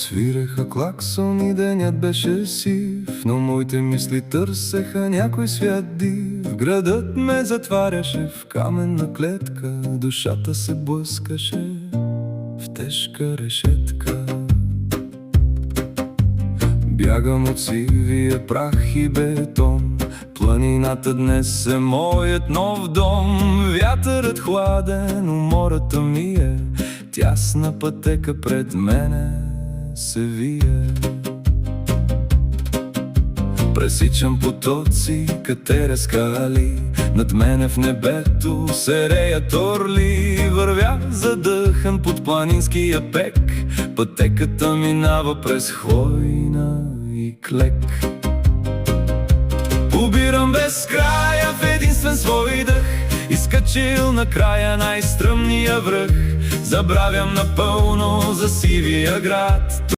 Свиреха клаксони, денят беше сив, но моите мисли търсеха някой свят див. Градът ме затваряше в каменна клетка, душата се блъскаше в тежка решетка. Бягам от сивия прах и бетон, планината днес е моят нов дом. Вятърът хладен, умората ми е, тясна пътека пред мене се вие. Пресичам потоци, катеря скали, над мене в небето се реят орли. Вървя задъхан под планинския пек, пътеката минава през хвойна и клек. Побирам без края в единствен свой дъх, изкачил накрая най-стръмния връх. Забравям напълно за сивия град.